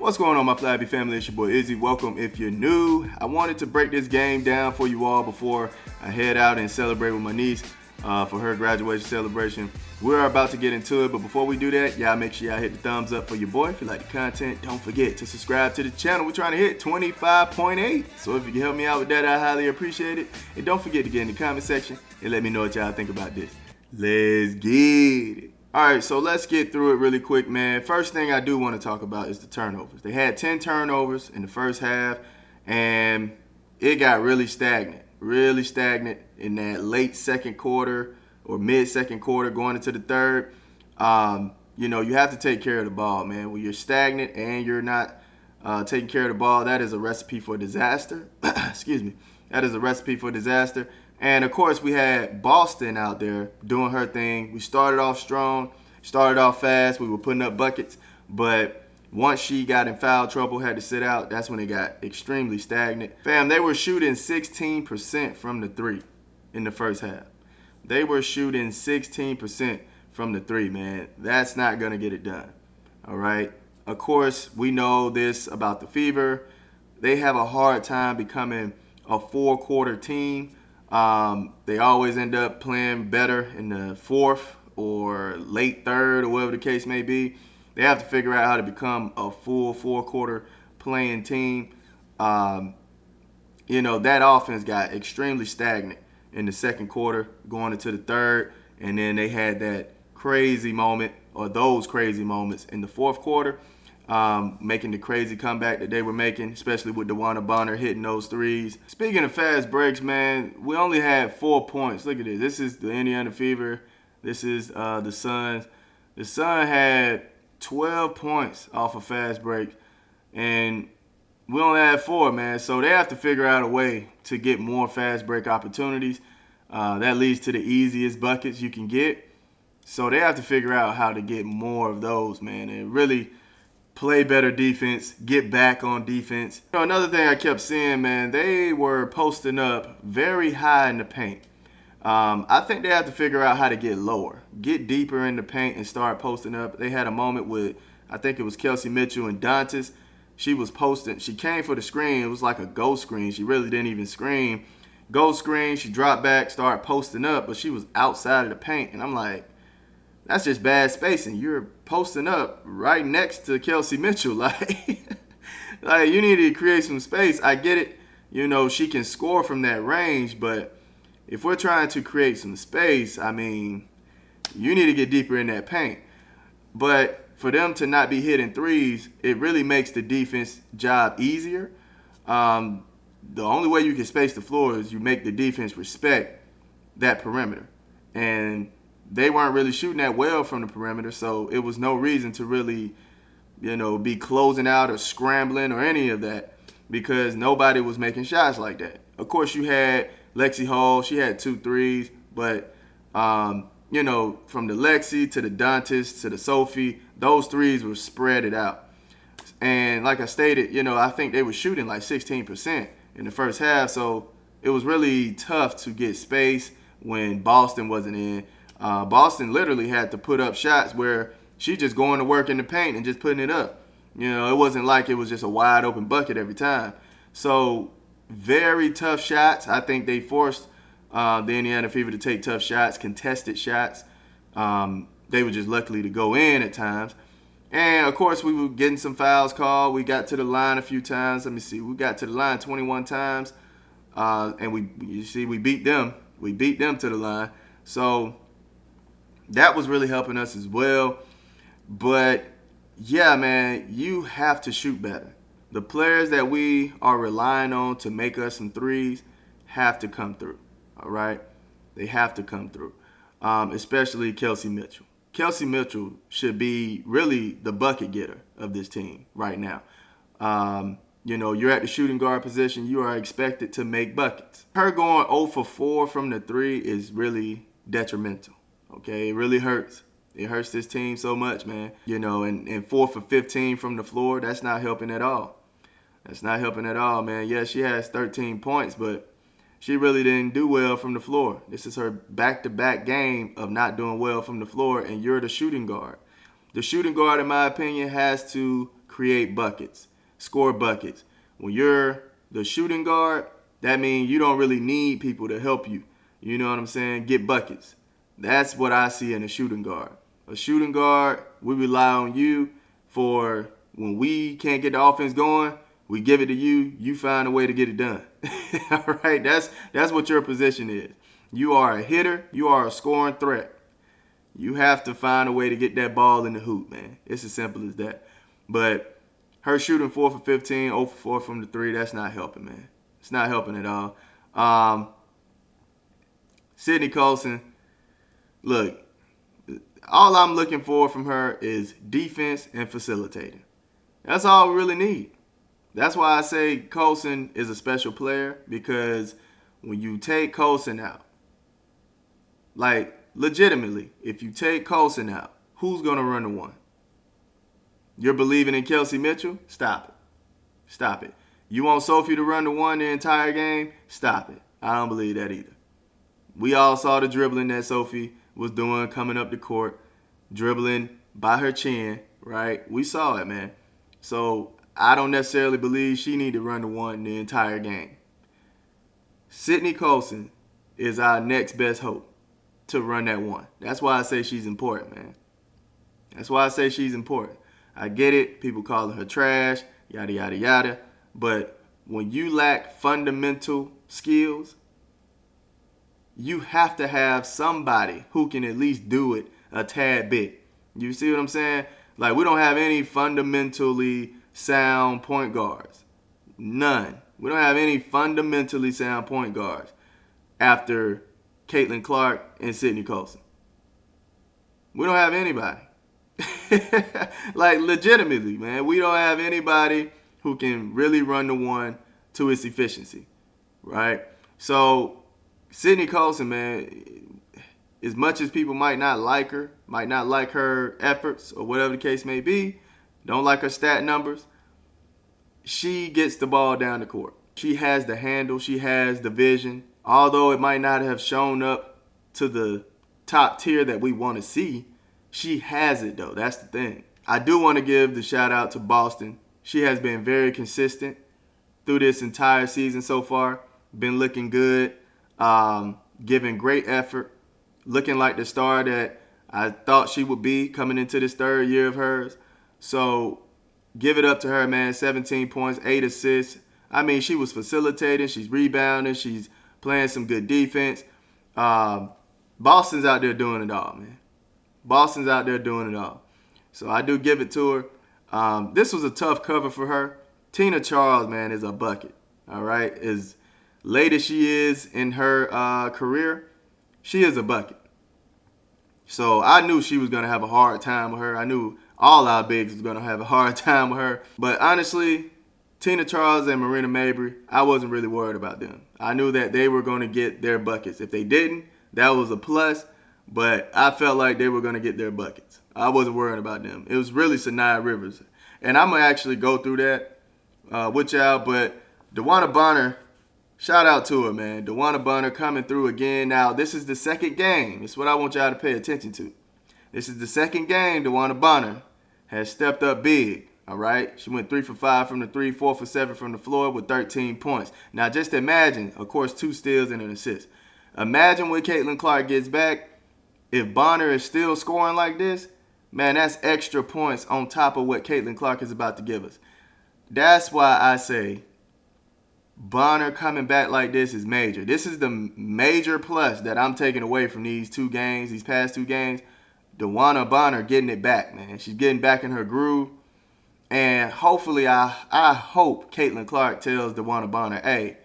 What's going on, my Flabby family? It's your boy Izzy. Welcome if you're new. I wanted to break this game down for you all before I head out and celebrate with my niece for her graduation celebration. We're about to get into it, but before we do that, y'all make sure y'all hit the thumbs up for your boy. If you like the content, don't forget to subscribe to the channel. We're trying to hit 25.8, so if you can help me out with that, I highly appreciate it. And don't forget to get in the comment section and let me know what y'all think about this. Let's get it. All right, so let's get through it really quick, man. First thing I do want to talk about is the turnovers. They had 10 turnovers in the first half, and it got really stagnant in that late second quarter or mid-second quarter going into the third. You have to take care of the ball, man. When you're stagnant and you're not taking care of the ball, that is a recipe for disaster. Excuse me. That is a recipe for disaster. And, of course, we had Boston out there doing her thing. We started off strong, started off fast. We were putting up buckets. But once she got in foul trouble, had to sit out, that's when it got extremely stagnant. Fam, they were shooting 16% from the three in the first half. They were shooting 16% from the three, man. That's not going to get it done. All right? Of course, we know this about the Fever. They have a hard time becoming a four-quarter team. They always end up playing better in the fourth or late third or whatever the case may be. They have to figure out how to become a full four-quarter playing team. That offense got extremely stagnant in the second quarter going into the third. And then they had that crazy moment or those crazy moments in the fourth quarter, making the crazy comeback that they were making, especially with DeWanna Bonner hitting those threes. Speaking of fast breaks, man, we only had 4 points. Look at this. This is the Indiana Fever. This is the Suns. The Sun had 12 points off a fast break, and we only had 4, man. So they have to figure out a way to get more fast break opportunities. That leads to the easiest buckets you can get. So they have to figure out how to get more of those, man, and really play better defense, get back on defense. Another thing I kept seeing, man, they were posting up very high in the paint. I think they have to figure out how to get lower, get deeper in the paint and start posting up. They had a moment with, I think it was Kelsey Mitchell and Dantas. She was posting. She came for the screen. It was like a ghost screen. She really didn't even screen. Ghost screen, she dropped back, started posting up, but she was outside of the paint. And I'm like, that's just bad spacing. You're posting up right next to Kelsey Mitchell. Like you need to create some space. I get it. She can score from that range, but if we're trying to create some space, I mean, you need to get deeper in that paint. But for them to not be hitting threes, it really makes the defense job easier. The only way you can space the floor is you make the defense respect that perimeter. And they weren't really shooting that well from the perimeter, so it was no reason to really, be closing out or scrambling or any of that because nobody was making shots like that. Of course, you had Lexi Hall. She had 2 threes, but, from the Lexi to the Dantas to the Sophie, those threes were spread it out. And like I stated, I think they were shooting like 16% in the first half, so it was really tough to get space when Boston wasn't in. Boston literally had to put up shots where she just going to work in the paint and just putting it up. It wasn't like it was just a wide open bucket every time. So very tough shots. I think they forced the Indiana Fever to take tough shots, contested shots. They were just lucky to go in at times. And, of course, we were getting some fouls called. We got to the line a few times. Let me see. We got to the line 21 times. And we beat them. We beat them to the line. So that was really helping us as well. But, yeah, man, you have to shoot better. The players that we are relying on to make us some threes have to come through, all right? They have to come through, especially Kelsey Mitchell. Kelsey Mitchell should be really the bucket getter of this team right now. You're at the shooting guard position. You are expected to make buckets. Her going 0 for 4 from the 3 is really detrimental. Okay, it really hurts. It hurts this team so much, man. And 4 for 15 from the floor, that's not helping at all. That's not helping at all, man. Yeah, she has 13 points, but she really didn't do well from the floor. This is her back-to-back game of not doing well from the floor, and you're the shooting guard. The shooting guard, in my opinion, has to create buckets, score buckets. When you're the shooting guard, that means you don't really need people to help you. You know what I'm saying? Get buckets. That's what I see in a shooting guard. A shooting guard, we rely on you for when we can't get the offense going, we give it to you. You find a way to get it done. All right? That's what your position is. You are a hitter. You are a scoring threat. You have to find a way to get that ball in the hoop, man. It's as simple as that. But her shooting 4 for 15, 0 for 4 from the 3, that's not helping, man. It's not helping at all. Sydney Colson, look, all I'm looking for from her is defense and facilitating. That's all we really need. That's why I say Colson is a special player, because when you take Colson out, like legitimately, if you take Colson out, who's going to run the one? You're believing in Kelsey Mitchell? Stop it. Stop it. You want Sophie to run the one the entire game? Stop it. I don't believe that either. We all saw the dribbling that Sophie was doing coming up the court, dribbling by her chin, right? We saw it, man. So I don't necessarily believe she need to run the one the entire game. Sydney Colson is our next best hope to run that one. That's why I say she's important, man. That's why I say she's important. I get it. People calling her trash, yada, yada, yada. But when you lack fundamental skills, you have to have somebody who can at least do it a tad bit. You see what I'm saying? Like, we don't have any fundamentally sound point guards. None. We don't have any fundamentally sound point guards after Caitlin Clark and Sydney Colson. We don't have anybody. Like, legitimately, man. We don't have anybody who can really run the one to its efficiency, right? So, Sydney Colson, man, as much as people might not like her, might not like her efforts or whatever the case may be, don't like her stat numbers, she gets the ball down the court. She has the handle. She has the vision. Although it might not have shown up to the top tier that we want to see, she has it, though. That's the thing. I do want to give the shout out to Boston. She has been very consistent through this entire season so far. Been looking good, giving great effort, looking like the star that I thought she would be coming into this third year of hers. So give it up to her, man. 17 points, 8 assists. I mean, she was facilitating. She's rebounding. She's playing some good defense. Boston's out there doing it all, man. Boston's out there doing it all. So I do give it to her. This was a tough cover for her. Tina Charles, man, is a bucket. All right? As late as she is in her career, she is a bucket. So I knew she was going to have a hard time with her. I knew all our bigs was going to have a hard time with her. But honestly, Tina Charles and Marina Mabry, I wasn't really worried about them. I knew that they were going to get their buckets. If they didn't, that was a plus. But I felt like they were going to get their buckets. I wasn't worried about them. It was really Sanaya Rivers. And I'm going to actually go through that with y'all. But DeWanna Bonner, shout out to her, man. DeWanna Bonner coming through again. Now, this is the second game. It's what I want y'all to pay attention to. This is the second game DeWanna Bonner has stepped up big. All right? She went 3 for 5 from the 3, 4 for 7 from the floor with 13 points. Now, just imagine, of course, 2 steals and an assist. Imagine when Caitlin Clark gets back. If Bonner is still scoring like this, man, that's extra points on top of what Caitlin Clark is about to give us. That's why I say Bonner coming back like this is major. This is the major plus that I'm taking away from these 2 games, these past 2 games. DeWanna Bonner getting it back, man. She's getting back in her groove. And hopefully, I hope Caitlin Clark tells DeWanna Bonner, hey,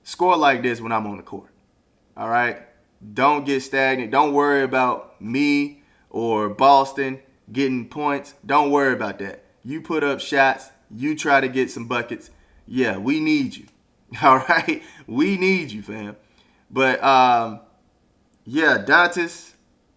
score like this when I'm on the court. All right? Don't get stagnant. Don't worry about me or Boston getting points. Don't worry about that. You put up shots. You try to get some buckets. Yeah, we need you. All right? We need you, fam. But, yeah, Dantas,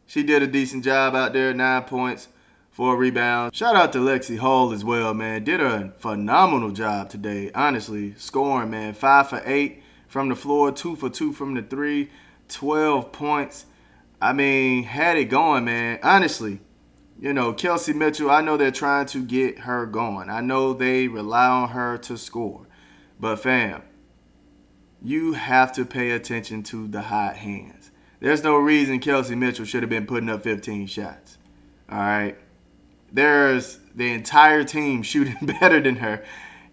she did a decent job out there. 9 points, 4 rebounds. Shout out to Lexi Hull as well, man. Did a phenomenal job today, honestly. Scoring, man. 5 for 8 from the floor, 2 for 2 from the 3. 12 points. I mean, had it going, man. Honestly, Kelsey Mitchell, I know they're trying to get her going. I know they rely on her to score. But fam, you have to pay attention to the hot hands. There's no reason Kelsey Mitchell should have been putting up 15 shots. All right? There's the entire team shooting better than her.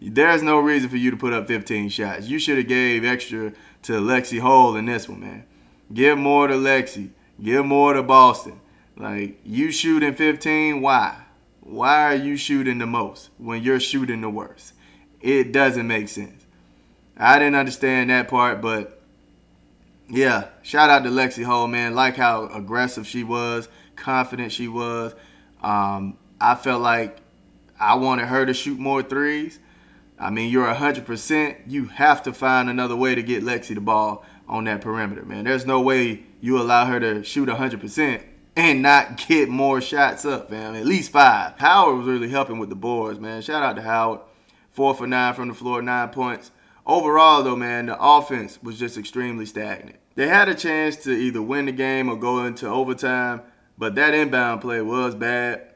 There's no reason for you to put up 15 shots. You should have gave extra to Lexi Hole in this one, man. Give more to Lexi. Give more to Boston. Like, you shooting 15, why? Why are you shooting the most when you're shooting the worst? It doesn't make sense. I didn't understand that part, but yeah, shout out to Lexi Hole, man. Like how aggressive she was, confident she was. I felt like I wanted her to shoot more threes. I mean, you're 100%. You have to find another way to get Lexi the ball on that perimeter, man. There's no way you allow her to shoot 100% and not get more shots up, man. At least 5. Howard was really helping with the boards, man. Shout out to Howard. 4 for 9 from the floor, 9 points. Overall, though, man, the offense was just extremely stagnant. They had a chance to either win the game or go into overtime, but that inbound play was bad,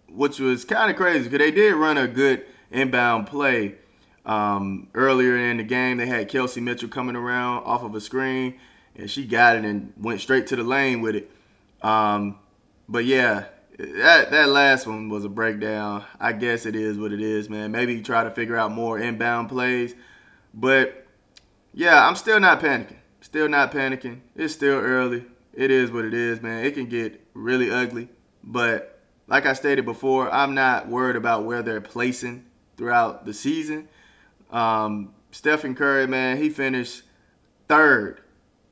which was kind of crazy because they did run a good inbound play earlier in the game. They had Kelsey Mitchell coming around off of a screen, and she got it and went straight to the lane with it. But yeah, that last one was a breakdown. I guess it is what it is, man. Maybe try to figure out more inbound plays. But yeah, I'm still not panicking. Still not panicking. It's still early. It is what it is, man. It can get really ugly. But like I stated before, I'm not worried about where they're placing throughout the season. Stephen Curry, man, he finished third.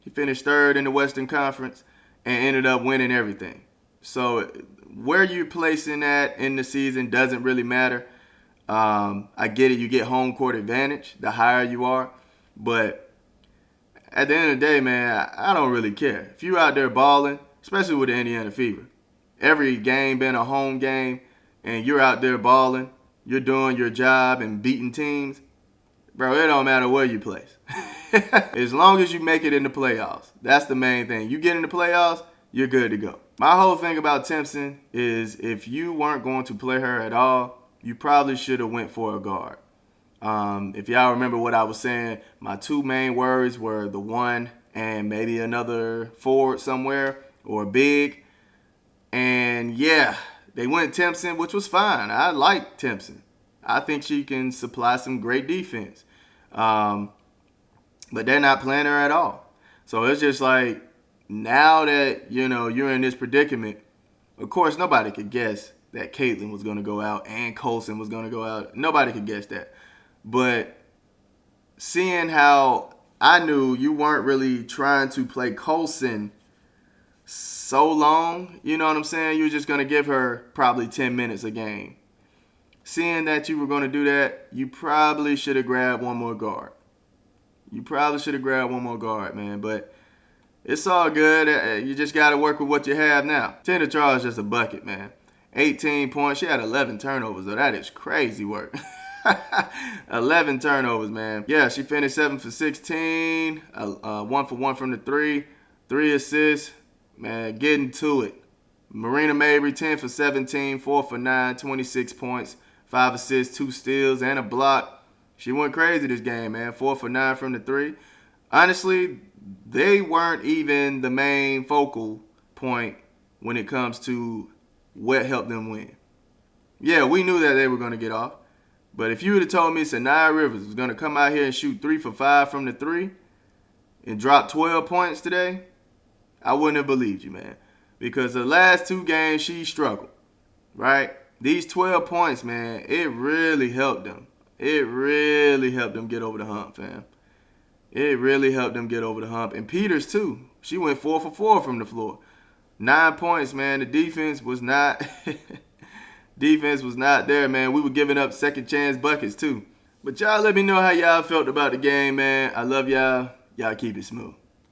He finished third in the Western Conference and ended up winning everything. So where you're placing at in the season doesn't really matter. I get it. You get home court advantage the higher you are. But at the end of the day, man, I don't really care. If you're out there balling, especially with the Indiana Fever, every game been a home game, and you're out there balling, you're doing your job and beating teams, bro, it don't matter where you place. As long as you make it in the playoffs, that's the main thing. You get in the playoffs, you're good to go. My whole thing about Timpson is if you weren't going to play her at all, you probably should have went for a guard. If y'all remember what I was saying, my 2 main worries were the 1 and maybe another forward somewhere or big. And yeah, they went Timpson, which was fine. I like Timpson. I think she can supply some great defense. But they're not playing her at all. So it's just like, now that, you're in this predicament, of course, nobody could guess that Caitlin was going to go out and Colson was going to go out. Nobody could guess that. But seeing how I knew you weren't really trying to play Colson so long, you know what I'm saying? You were just going to give her probably 10 minutes a game. Seeing that you were going to do that, you probably should have grabbed one more guard. Man. But it's all good. You just got to work with what you have now. Tina Charles is just a bucket, man. 18 points. She had 11 turnovers, though. That is crazy work. 11 turnovers, man. Yeah, she finished 7 for 16. 1 for 1 from the 3. 3 assists. Man, getting to it. Marina Mabry, 10 for 17. 4 for 9. 26 points. 5 assists, 2 steals, and a block. She went crazy this game, man. 4 for 9 from the 3. Honestly, they weren't even the main focal point when it comes to what helped them win. Yeah, we knew that they were going to get off. But if you would have told me Sanaya Rivers was going to come out here and shoot 3 for 5 from the 3 and drop 12 points today, I wouldn't have believed you, man. Because the last 2 games, she struggled, right? These 12 points, man, it really helped them. It really helped them get over the hump, fam. It really helped them get over the hump. And Peters, too. She went 4 for 4 from the floor. 9 points, man. The defense was not there, man. We were giving up second chance buckets, too. But y'all let me know how y'all felt about the game, man. I love y'all. Y'all keep it smooth.